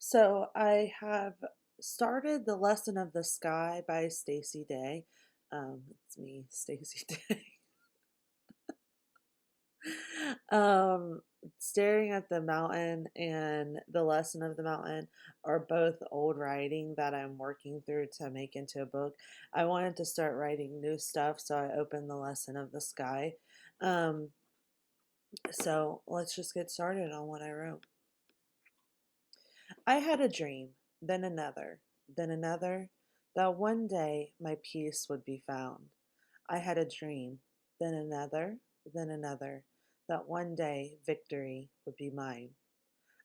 So I have started The Lesson of the Sky by Stacey Day. It's me, Stacey Day. um, Staring at the Mountain and The Lesson of the Mountain are both old writing that I'm working through to make into a book. I wanted to start writing new stuff, so I opened The Lesson of the Sky. Um, so let's just get started on what I wrote. I had a dream, then another, that one day my peace would be found. I had a dream, then another, that one day victory would be mine.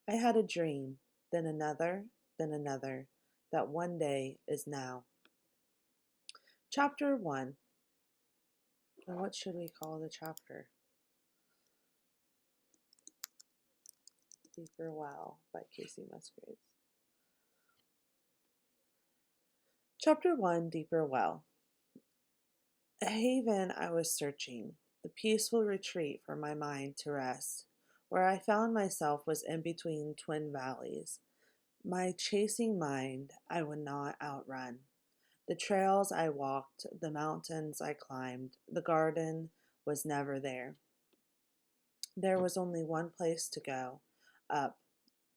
I had a dream, then another, that one day is now. Chapter 1. And what should we call the chapter? Deeper Well by Casey Musgraves. Chapter 1. Deeper Well. A haven I was searching, the peaceful retreat for my mind to rest. Where I found myself was in between twin valleys. My chasing mind I would not outrun. The trails I walked, the mountains I climbed, the garden was never there. There was only one place to go, up,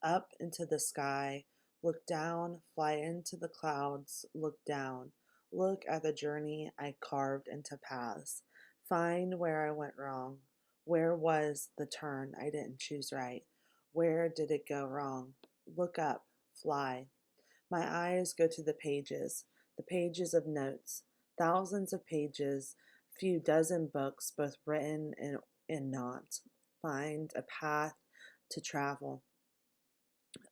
up into the sky, look down, fly into the clouds, look down, look at the journey I carved into paths, find where I went wrong. Where was the turn I didn't choose right? Where did it go wrong? Look up, fly. My eyes go to the pages of notes, thousands of pages, few dozen books, both written and not. Find a path to travel.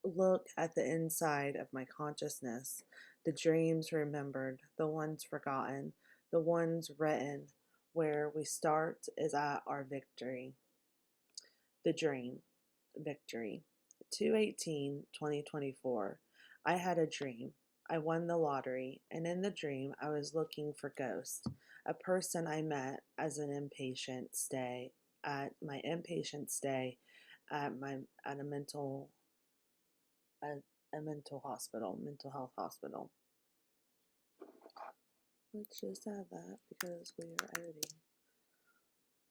Look at the inside of my consciousness, the dreams remembered, the ones forgotten, the ones written. Where we start is at our victory. The dream, victory. 2/18/2024. I had a dream. I won the lottery, and in the dream I was looking for Ghost, a person I met as an inpatient stay at my inpatient stay at a, a mental health hospital. Let's just add that because we are editing.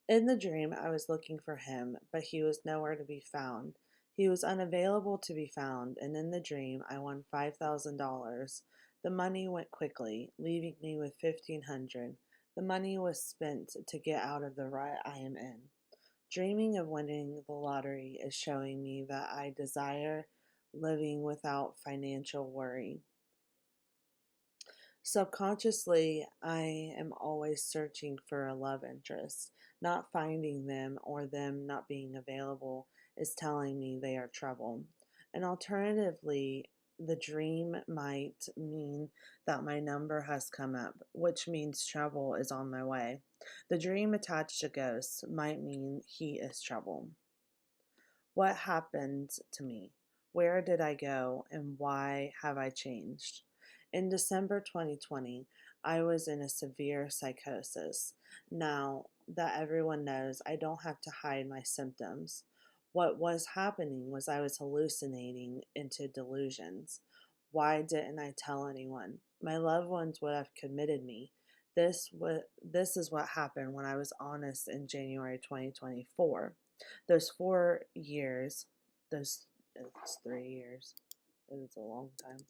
In the dream, I was looking for him, but he was nowhere to be found. He was unavailable to be found, and in the dream, I won $5,000. The money went quickly, leaving me with 1,500. The money was spent to get out of the rut I am in. Dreaming of winning the lottery is showing me that I desire living without financial worry. Subconsciously, I am always searching for a love interest. Not finding them or them not being available is telling me they are trouble. And alternatively, the dream might mean that my number has come up, which means trouble is on my way. The dream attached to ghosts might mean he is trouble. What happened to me? Where did I go and why have I changed? In December 2020, I was in a severe psychosis. Now that everyone knows, I don't have to hide my symptoms. What was happening was I was hallucinating into delusions. Why didn't I tell anyone? My loved ones would have committed me. This is what happened when I was honest in January 2024. Those 4 years, it's 3 years. It was a long time.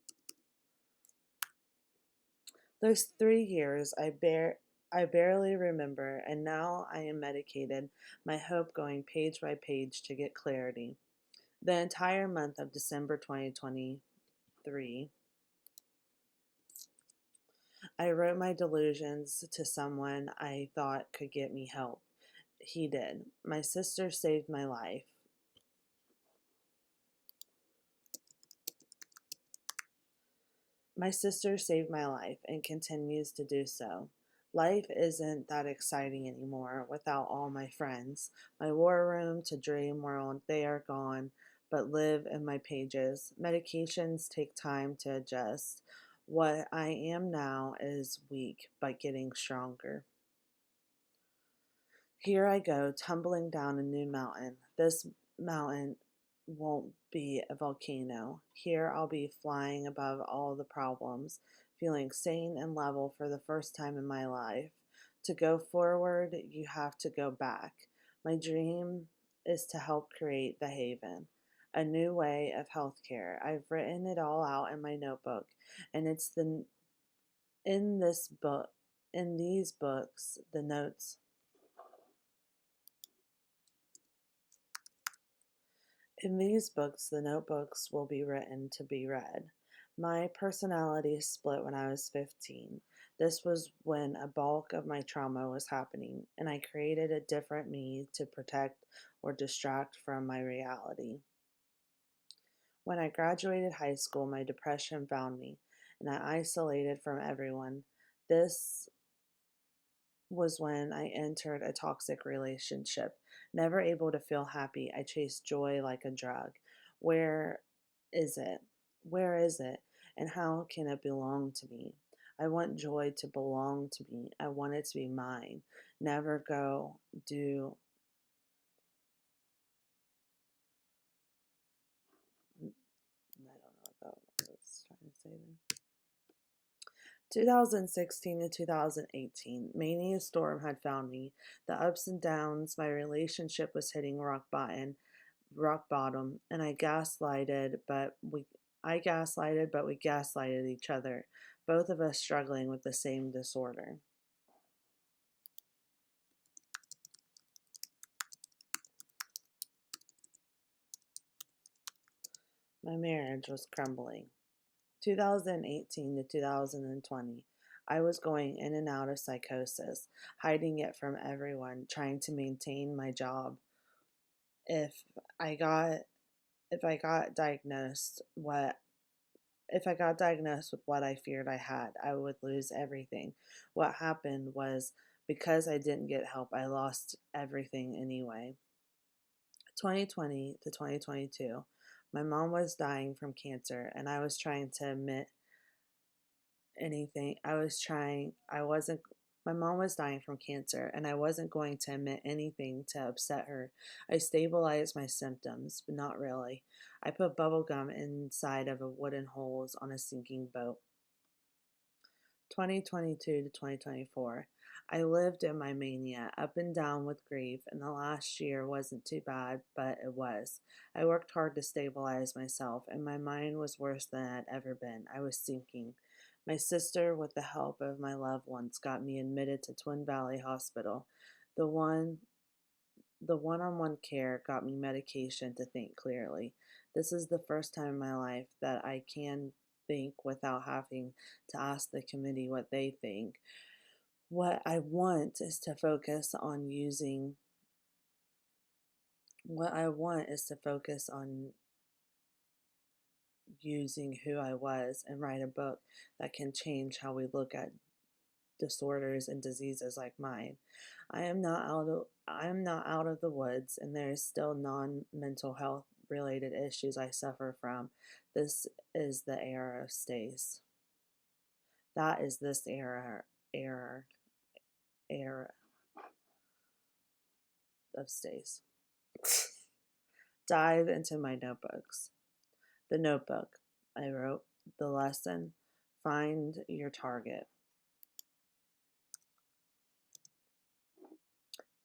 Those 3 years I barely remember, and now I am medicated, my hope going page by page to get clarity. The entire month of December 2023, I wrote my delusions to someone I thought could get me help. He did. My sister saved my life. My sister saved my life and continues to do so. Life isn't that exciting anymore without all my friends. My war room to dream world, they are gone, but live in my pages. Medications take time to adjust. What I am now is weak, but getting stronger. Here I go, tumbling down a new mountain. This mountain won't be a volcano. Here I'll be flying above all the problems, feeling sane and level for the first time in my life. To go forward, you have to go back. My dream is to help create the Haven, a new way of healthcare. I've written it all out in my notebook, and it's in this book, in these books, the notes. In these books, the notebooks will be written to be read. My personality split when I was 15. This was when a bulk of my trauma was happening, and I created a different me to protect or distract from my reality. When I graduated high school, my depression found me, and I isolated from everyone. This was when I entered a toxic relationship. Never able to feel happy, I chased joy like a drug. Where is it? Where is it? And how can it belong to me? I want joy to belong to me. I want it to be mine. Never go do. I don't know what that was trying to say there. 2016 to 2018, mania storm had found me. The ups and downs, my relationship was hitting rock bottom, and I gaslighted, but we gaslighted each other, both of us struggling with the same disorder. My marriage was crumbling. 2018 to 2020, I was going in and out of psychosis, hiding it from everyone, trying to maintain my job. If I got if I got diagnosed what if I got diagnosed with what I feared I had, I would lose everything. What happened was because I didn't get help, I lost everything anyway. 2020 to 2022, my mom was dying from cancer, and I was trying to admit anything. I wasn't, my mom was dying from cancer, and I wasn't going to admit anything to upset her. I stabilized my symptoms, but not really. I put bubble gum inside of a wooden holes on a sinking boat. 2022 to 2024. I lived in my mania, up and down with grief, and the last year wasn't too bad, but it was. I worked hard to stabilize myself, and my mind was worse than it had ever been. I was sinking. My sister, with the help of my loved ones, got me admitted to Twin Valley Hospital. The one the one-on-one care got me medication to think clearly. This is the first time in my life that I can think without having to ask the committee what they think. What I want is to focus on using what I want is to focus on using who I was and write a book that can change how we look at disorders and diseases like mine. I am not out of the woods, and there is still non-mental health related issues I suffer from. This is the era of stays. That is this era era of stays. Dive into my notebooks. The notebook. I wrote the lesson. Find your target.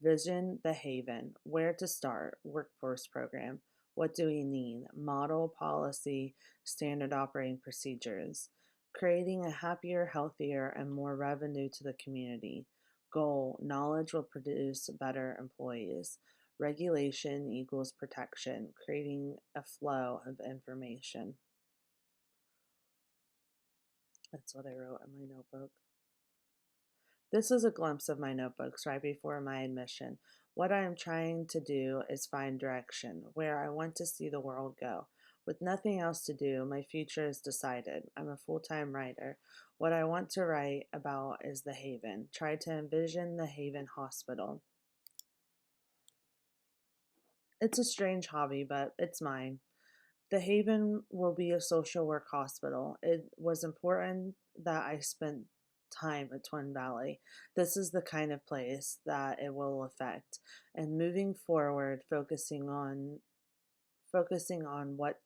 Vision the Haven. Where to start? Workforce program. What do we need? Model, policy, standard operating procedures. Creating a happier, healthier, and more revenue to the community. Goal: knowledge will produce better employees. Regulation equals protection, creating a flow of information. That's what I wrote in my notebook. This is a glimpse of my notebooks right before my admission. What I am trying to do is find direction, where I want to see the world go. With nothing else to do, my future is decided. I'm a full-time writer. What I want to write about is the Haven. Try to envision the Haven Hospital. It's a strange hobby, but it's mine. The Haven will be a social work hospital. It was important that I spent time at Twin Valley. This is the kind of place that it will affect. And moving forward, focusing on what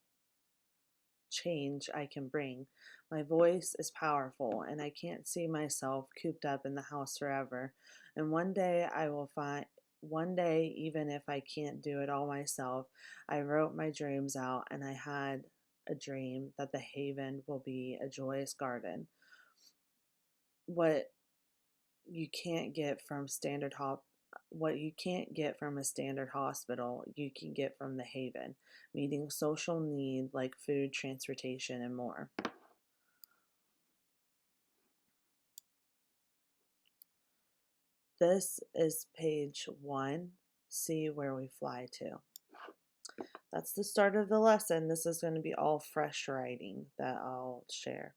change I can bring. My voice is powerful, and I can't see myself cooped up in the house forever. And one day, even if I can't do it all myself, I wrote my dreams out, and I had a dream that the haven will be a joyous garden. What you can't get from what you can't get from a standard hospital, you can get from the Haven, meeting social need like food, transportation, and more. This is page 1. See where we fly to. That's the start of the lesson. This is going to be all fresh writing that I'll share.